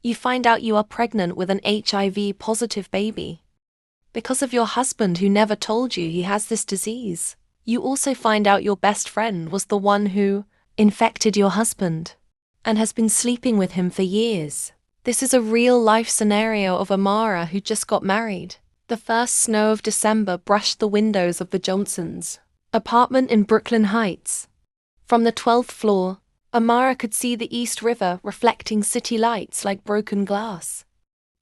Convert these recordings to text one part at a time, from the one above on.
You find out you are pregnant with an HIV-positive baby. Because of your husband who never told you he has this disease. You also find out your best friend was the one who infected your husband and has been sleeping with him for years. This is a real-life scenario of Amara who just got married. The first snow of December brushed the windows of the Johnsons' apartment in Brooklyn Heights. From the 12th floor, Amara could see the East River reflecting city lights like broken glass.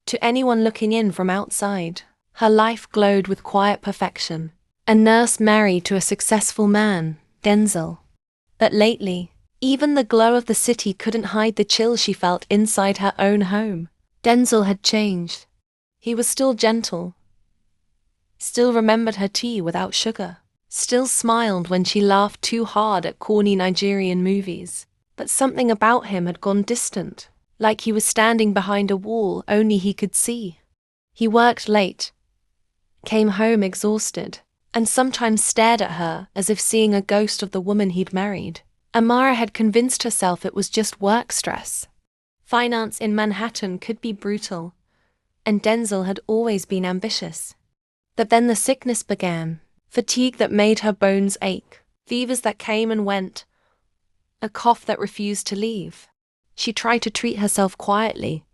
To anyone looking in from outside, her life glowed with quiet perfection. A nurse married to a successful man, Denzel. But lately, even the glow of the city couldn't hide the chill she felt inside her own home. Denzel had changed. He was still gentle, still remembered her tea without sugar, still smiled when she laughed too hard at corny Nigerian movies. But something about him had gone distant, like he was standing behind a wall only he could see. He worked late, came home exhausted, and sometimes stared at her as if seeing a ghost of the woman he'd married. Amara had convinced herself it was just work stress. Finance in Manhattan could be brutal, and Denzel had always been ambitious. But then the sickness began, fatigue that made her bones ache, fevers that came and went, a cough that refused to leave. She tried to treat herself quietly,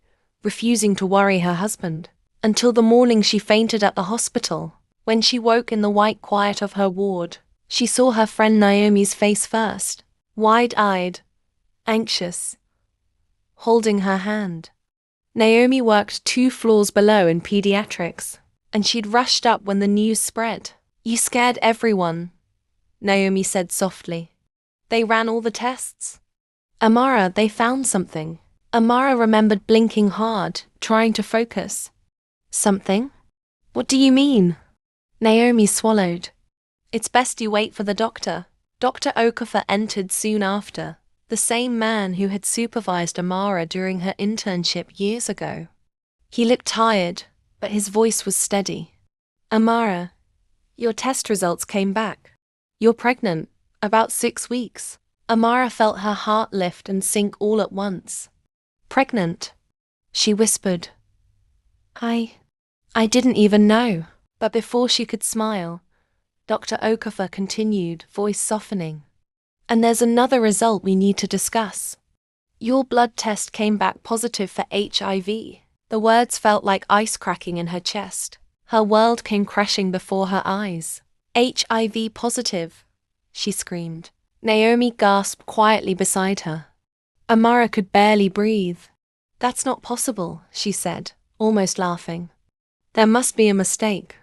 refusing to worry her husband, until the morning she fainted at the hospital. When she woke in the white quiet of her ward, she saw her friend Naomi's face first, wide-eyed, anxious, holding her hand. Naomi worked 2 floors below in pediatrics, and she'd rushed up when the news spread. "You scared everyone," Naomi said softly. "They ran all the tests." "Amara, they found something." Amara remembered blinking hard, trying to focus. "Something? What do you mean?" Naomi swallowed. "It's best you wait for the doctor." Dr. Okafor entered soon after, the same man who had supervised Amara during her internship years ago. He looked tired, but his voice was steady. "Amara, your test results came back. You're pregnant, about 6 weeks." Amara felt her heart lift and sink all at once. "Pregnant?" she whispered. I didn't even know." But before she could smile, Dr. Okafor continued, voice softening. "And there's another result we need to discuss. Your blood test came back positive for HIV." The words felt like ice cracking in her chest. Her world came crashing before her eyes. "HIV positive," she screamed. Naomi gasped quietly beside her. Amara could barely breathe. "That's not possible," she said, almost laughing. "There must be a mistake.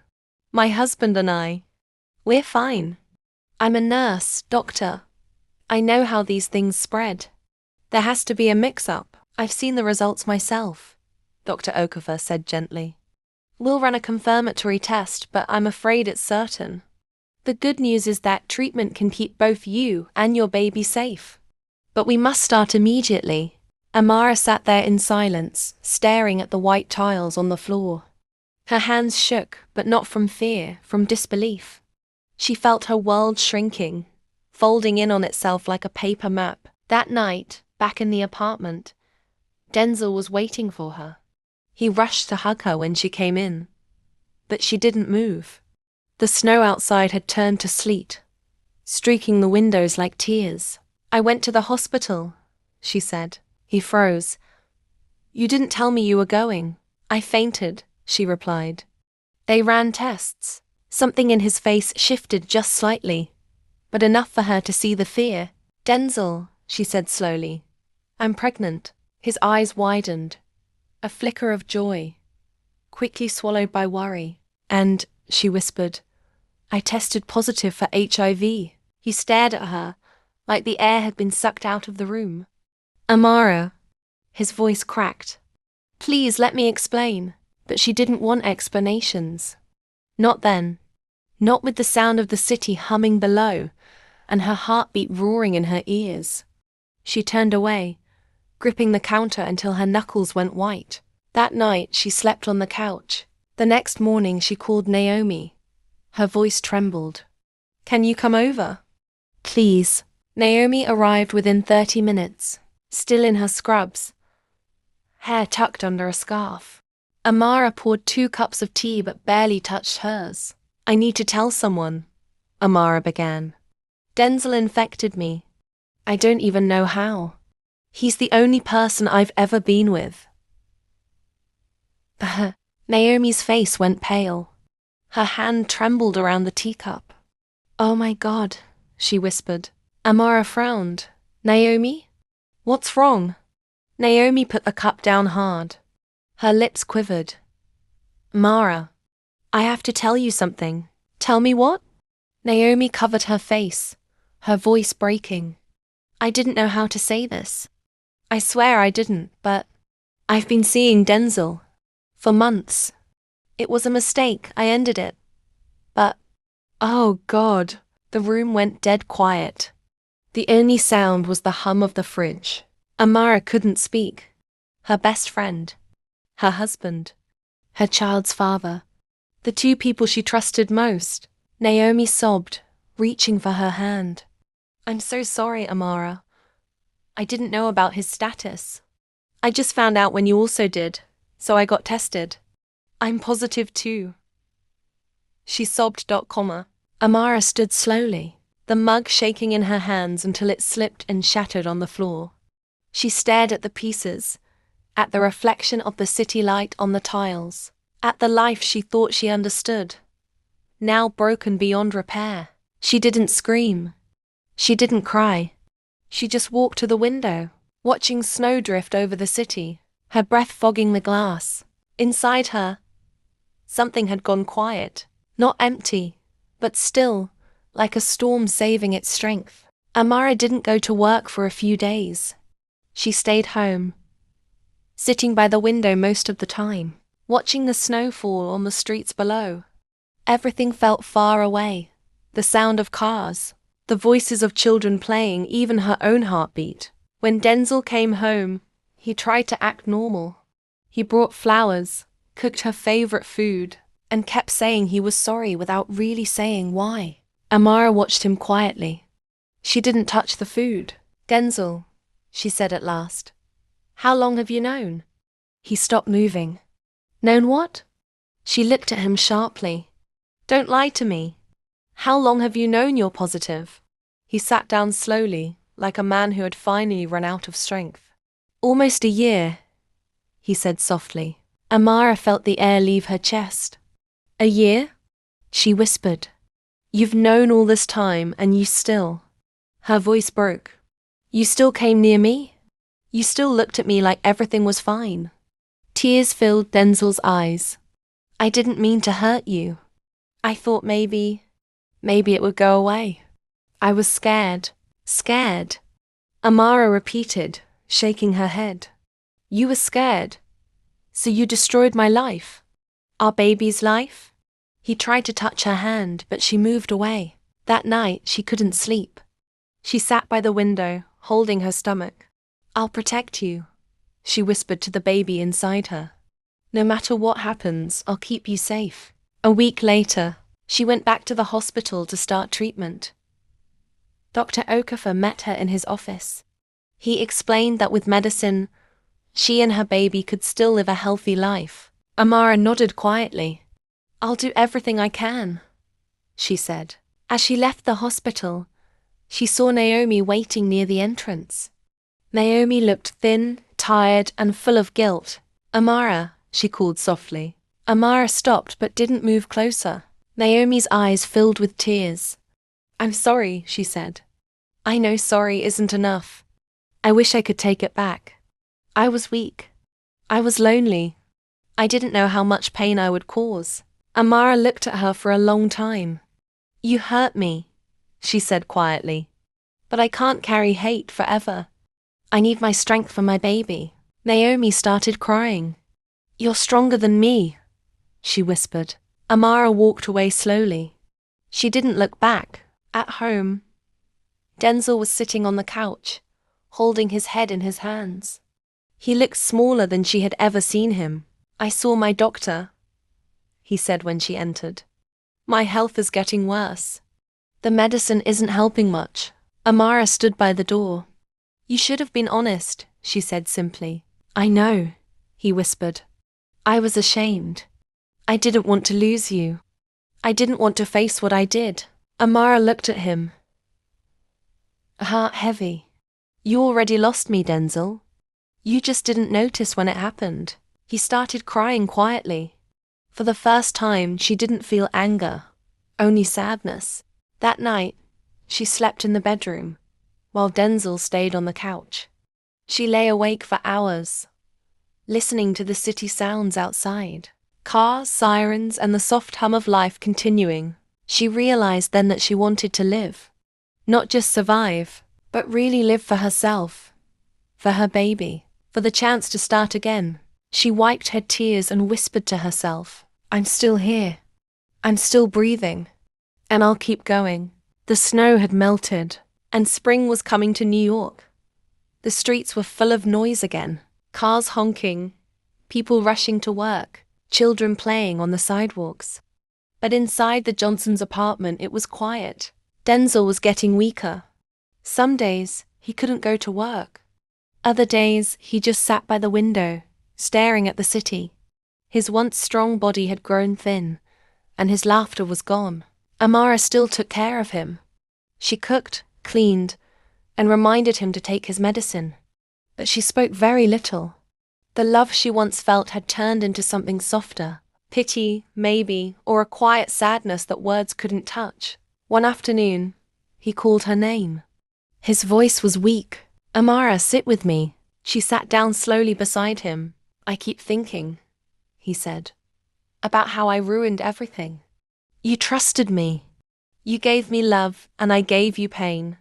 My husband and we're fine. I'm a nurse, doctor. I know how these things spread. There has to be a mix-up. I've seen the results myself," Dr. Okafor said gently. "We'll run a confirmatory test, but I'm afraid it's certain. The good news is that treatment can keep both you and your baby safe. But we must start immediately." Amara sat there in silence, staring at the white tiles on the floor. Her hands shook, but not from fear, from disbelief. She felt her world shrinking, folding in on itself like a paper map. That night, back in the apartment, Denzel was waiting for her. He rushed to hug her when she came in, but she didn't move. The snow outside had turned to sleet, streaking the windows like tears. "I went to the hospital," she said. He froze. "You didn't tell me you were going." "I fainted," she replied. "They ran tests." Something in his face shifted just slightly, but enough for her to see the fear. "Denzel," she said slowly, "I'm pregnant." His eyes widened, a flicker of joy, quickly swallowed by worry. "And," she whispered, "I tested positive for HIV." He stared at her, like the air had been sucked out of the room. "Amara," his voice cracked. "Please let me explain." But she didn't want explanations. Not then. Not with the sound of the city humming below, and her heartbeat roaring in her ears. She turned away, gripping the counter until her knuckles went white. That night she slept on the couch. The next morning she called Naomi. Her voice trembled. "Can you come over?" "Please." Naomi arrived within 30 minutes, still in her scrubs, hair tucked under a scarf. Amara poured 2 cups of tea but barely touched hers. I need to tell someone, Amara began. Denzel infected me. I don't even know how. He's the only person I've ever been with. Naomi's face went pale. Her hand trembled around the teacup. Oh my God, she whispered. Amara frowned. Naomi? What's wrong? Naomi put the cup down hard. Her lips quivered. Amara, I have to tell you something. Tell me what? Naomi covered her face, her voice breaking. I didn't know how to say this. I swear I didn't, but I've been seeing Denzel. For months. It was a mistake, I ended it. But, oh God, the room went dead quiet. The only sound was the hum of the fridge. Amara couldn't speak. Her best friend. Her husband. Her child's father. The 2 people she trusted most. Naomi sobbed, reaching for her hand. I'm so sorry, Amara. I didn't know about his status. I just found out when you also did, so I got tested. I'm positive too. She sobbed. Amara stood slowly, the mug shaking in her hands until it slipped and shattered on the floor. She stared at the pieces, at the reflection of the city light on the tiles, at the life she thought she understood, now broken beyond repair. She didn't scream. She didn't cry. She just walked to the window, watching snow drift over the city, her breath fogging the glass. Inside her, something had gone quiet, not empty, but still, like a storm saving its strength. Amara didn't go to work for a few days. She stayed home, sitting by the window most of the time, watching the snow fall on the streets below. Everything felt far away. The sound of cars, the voices of children playing, even her own heartbeat. When Denzel came home, he tried to act normal. He brought flowers, cooked her favorite food, and kept saying he was sorry without really saying why. Amara watched him quietly. She didn't touch the food. Denzel, she said at last. How long have you known? He stopped moving. Known what? She looked at him sharply. Don't lie to me. How long have you known you're positive? He sat down slowly, like a man who had finally run out of strength. Almost a year, he said softly. Amara felt the air leave her chest. A year? She whispered. You've known all this time and you still... Her voice broke. You still came near me? You still looked at me like everything was fine. Tears filled Denzel's eyes. I didn't mean to hurt you. I thought maybe it would go away. I was scared. Scared. Amara repeated, shaking her head. You were scared. So you destroyed my life. Our baby's life? He tried to touch her hand, but she moved away. That night, she couldn't sleep. She sat by the window, holding her stomach. I'll protect you, she whispered to the baby inside her. No matter what happens, I'll keep you safe. A week later, she went back to the hospital to start treatment. Dr. Okafor met her in his office. He explained that with medicine, she and her baby could still live a healthy life. Amara nodded quietly. I'll do everything I can, she said. As she left the hospital, she saw Naomi waiting near the entrance. Naomi looked thin, tired, and full of guilt. Amara, she called softly. Amara stopped but didn't move closer. Naomi's eyes filled with tears. I'm sorry, she said. I know sorry isn't enough. I wish I could take it back. I was weak. I was lonely. I didn't know how much pain I would cause. Amara looked at her for a long time. You hurt me, she said quietly. But I can't carry hate forever. I need my strength for my baby. Naomi started crying. You're stronger than me, she whispered. Amara walked away slowly. She didn't look back. At home, Denzel was sitting on the couch, holding his head in his hands. He looked smaller than she had ever seen him. I saw my doctor, he said when she entered. My health is getting worse. The medicine isn't helping much. Amara stood by the door. You should have been honest, she said simply. I know, he whispered. I was ashamed. I didn't want to lose you. I didn't want to face what I did. Amara looked at him, a heart heavy. You already lost me, Denzel. You just didn't notice when it happened. He started crying quietly. For the first time, she didn't feel anger, only sadness. That night, she slept in the bedroom, while Denzel stayed on the couch. She lay awake for hours, listening to the city sounds outside. Cars, sirens, and the soft hum of life continuing. She realized then that she wanted to live. Not just survive, but really live for herself, for her baby, for the chance to start again. She wiped her tears and whispered to herself, I'm still here. I'm still breathing. And I'll keep going. The snow had melted, and spring was coming to New York. The streets were full of noise again. Cars honking, people rushing to work, children playing on the sidewalks. But inside the Johnsons' apartment it was quiet. Denzel was getting weaker. Some days he couldn't go to work. Other days he just sat by the window, staring at the city. His once strong body had grown thin, and his laughter was gone. Amara still took care of him. She cooked, cleaned, and reminded him to take his medicine. But she spoke very little. The love she once felt had turned into something softer. Pity, maybe, or a quiet sadness that words couldn't touch. One afternoon, he called her name. His voice was weak. Amara, sit with me. She sat down slowly beside him. I keep thinking, he said, about how I ruined everything. You trusted me. You gave me love, and I gave you pain.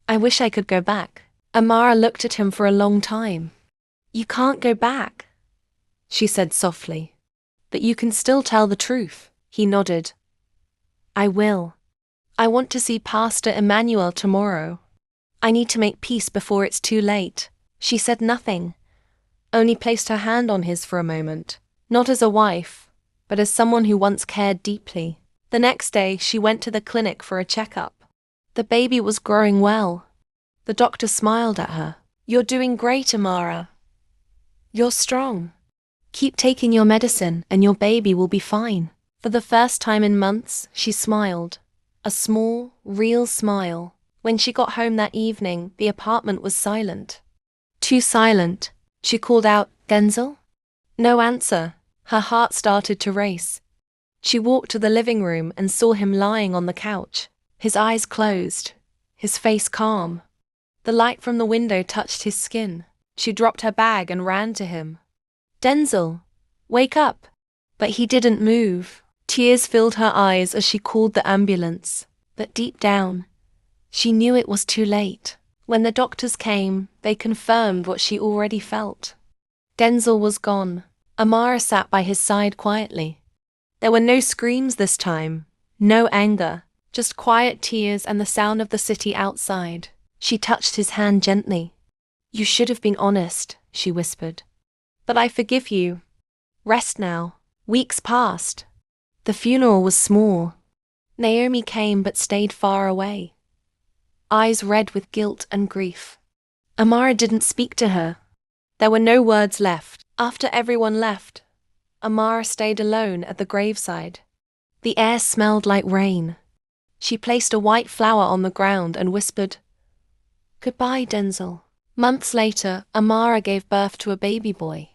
I wish I could go back. Amara looked at him for a long time. You can't go back, she said softly. But you can still tell the truth. He nodded. I will. I want to see Pastor Emmanuel tomorrow. I need to make peace before it's too late. She said nothing, only placed her hand on his for a moment, not as a wife, but as someone who once cared deeply. The next day, she went to the clinic for a checkup. The baby was growing well. The doctor smiled at her. You're doing great, Amara. You're strong. Keep taking your medicine and your baby will be fine. For the first time in months, she smiled. A small, real smile. When she got home that evening, the apartment was silent. Too silent. She called out, Denzel? No answer. Her heart started to race. She walked to the living room and saw him lying on the couch, his eyes closed, his face calm. The light from the window touched his skin. She dropped her bag and ran to him. Denzel, wake up. But he didn't move. Tears filled her eyes as she called the ambulance. But deep down, she knew it was too late. When the doctors came, they confirmed what she already felt. Denzel was gone. Amara sat by his side quietly. There were no screams this time, no anger, just quiet tears and the sound of the city outside. She touched his hand gently. You should have been honest, she whispered. But I forgive you. Rest now. Weeks passed. The funeral was small. Naomi came but stayed far away, eyes red with guilt and grief. Amara didn't speak to her. There were no words left. After everyone left, Amara stayed alone at the graveside. The air smelled like rain. She placed a white flower on the ground and whispered, Goodbye, Denzel. Months later, Amara gave birth to a baby boy.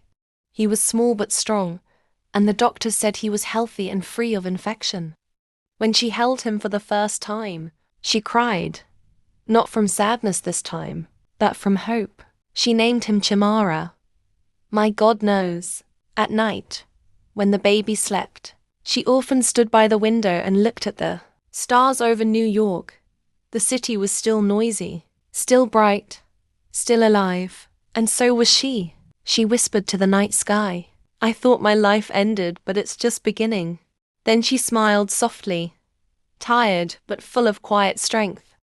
He was small but strong, and the doctors said he was healthy and free of infection. When she held him for the first time, she cried. Not from sadness this time, but from hope. She named him Chimara. My God knows. At night, when the baby slept, she often stood by the window and looked at the stars over New York. The city was still noisy, still bright, still alive, and so was she. She whispered to the night sky, I thought my life ended, but it's just beginning. Then she smiled softly, tired but full of quiet strength.